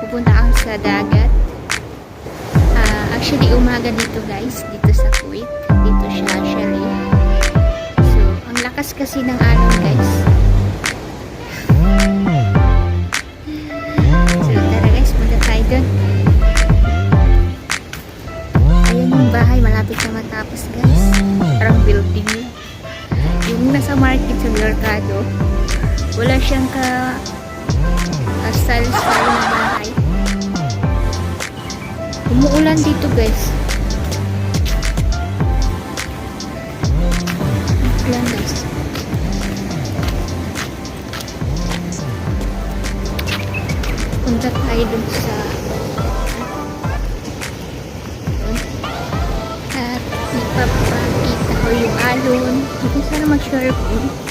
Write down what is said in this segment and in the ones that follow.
pupunta ako sa dagat. Actually, umaga dito guys, dito sa Kuwait. Dito siya, shali. So, ang lakas kasi ng alon guys. So, tara guys, punta tayo dun. Ayan yung bahay, malapit na matapos guys. Parang building yun. Yung nasa market sa merkado, wala siyang style-style na bahay. Umuulan dito guys. Umuulan guys. Punta tayo dun sa at ipapakita ko yung alon. Hindi sana mag-surfing.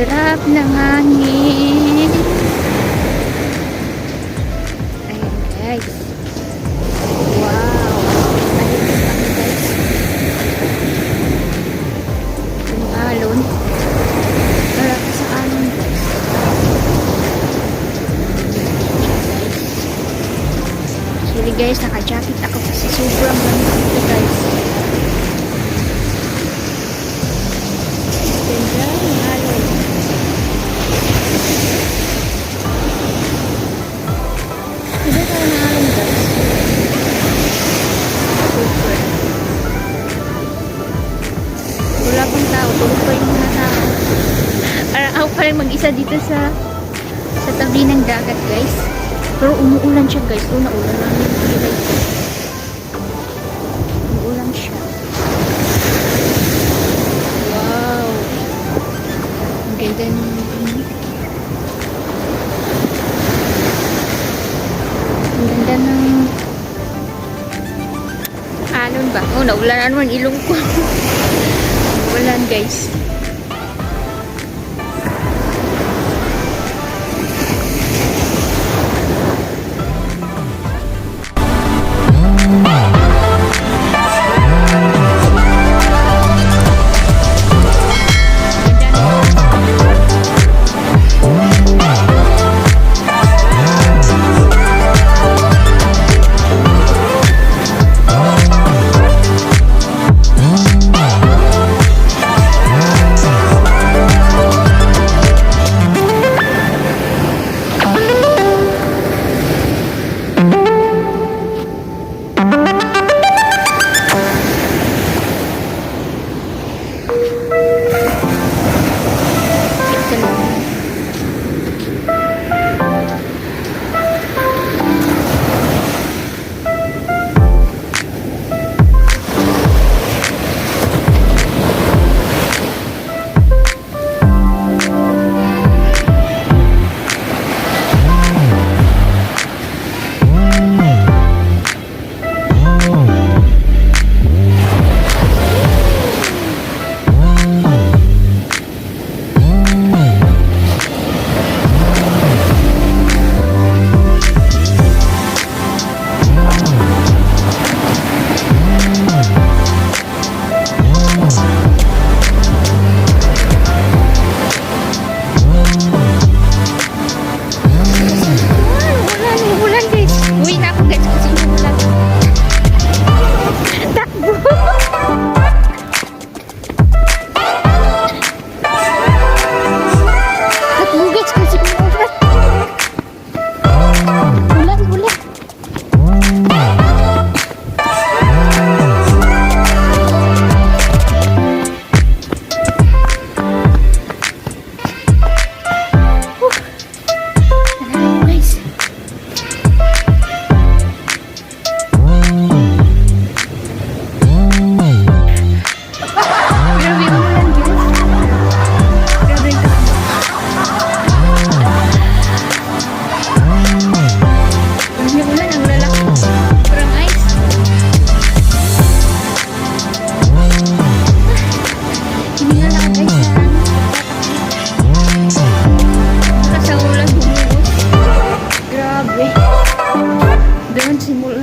Sarap ng hangin. Ayan guys. Wow. Ayan guys. Yung alon. Sarap sa alon guys. Actually guys, naka-jacket ako kasi sobrang lamig dito guys. Ganda yung alon. Hindi tayo na alon guys. Super. Wala pang tao. Tulog pa yung mga tao. Parang ako pa rin mag-isa dito sa tabi ng dagat guys. Pero umuulan siya guys. Nauulan namin yung kulay ko. Umuulan siya. Wow. Ang ganda ng ganda ng alon ba? Oh, naulan naman ilong ko. Ulan guys. Doon simula.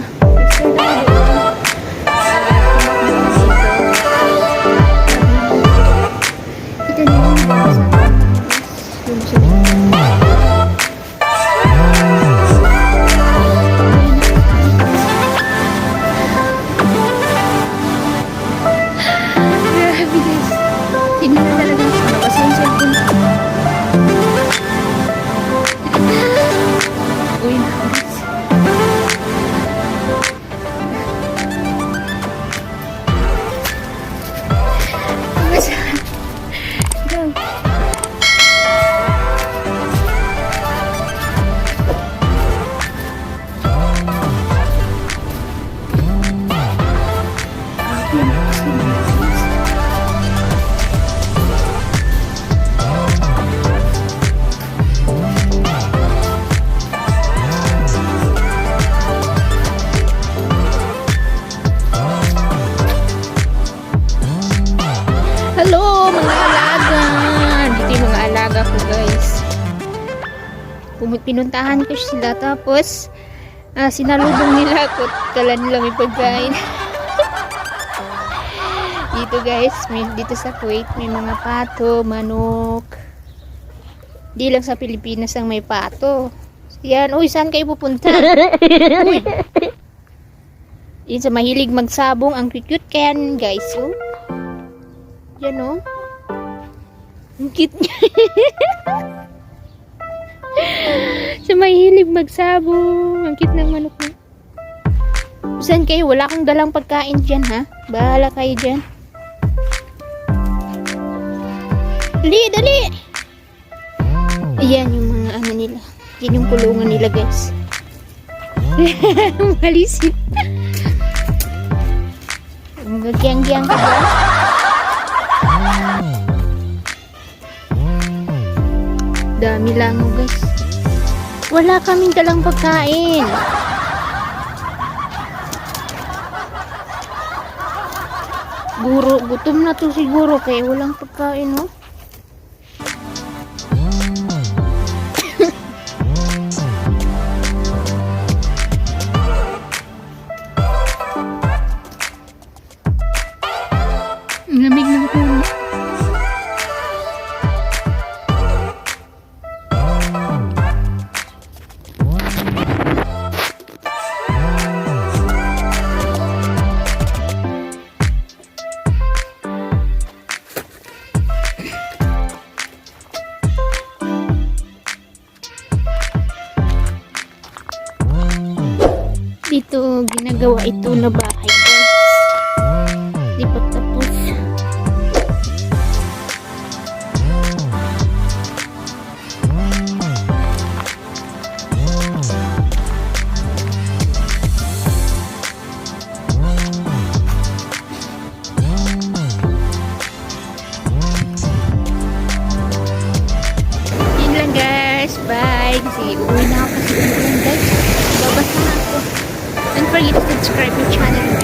pinuntahan ko sila, tapos sinalubong nila ako, kala nila may pagkain. Dito guys, dito sa Kuwait may mga pato, manok. Di lang sa Pilipinas ang may pato. Yan, uy, saan kayo pupunta? Uy. Yun sa mahilig magsabong, ang cute kaya guys, oh. Yan, oh. Ang cute niya. Sa mahilig magsabong, ang cute ng manok mo. Saan kayo? Wala akong dalang pagkain dyan, ha? Bahala kayo dyan. Dali, dali! Ayan yung mga ano nila. Yan yung kulungan nila, guys. Malisin. Magagyang-gyang ka ba? Dami lang, oh, guys. Wala kaming dalang pagkain. Guro, gutom na to siguro kaya walang pagkain, oh. Lamig ng puno. Dito ginagawa ito na bahay, guys. Di pa tapos. Yun lang guys, bye. Kasi uwi na ako kasi guys. Babasa na ako. Don't forget to subscribe my channel.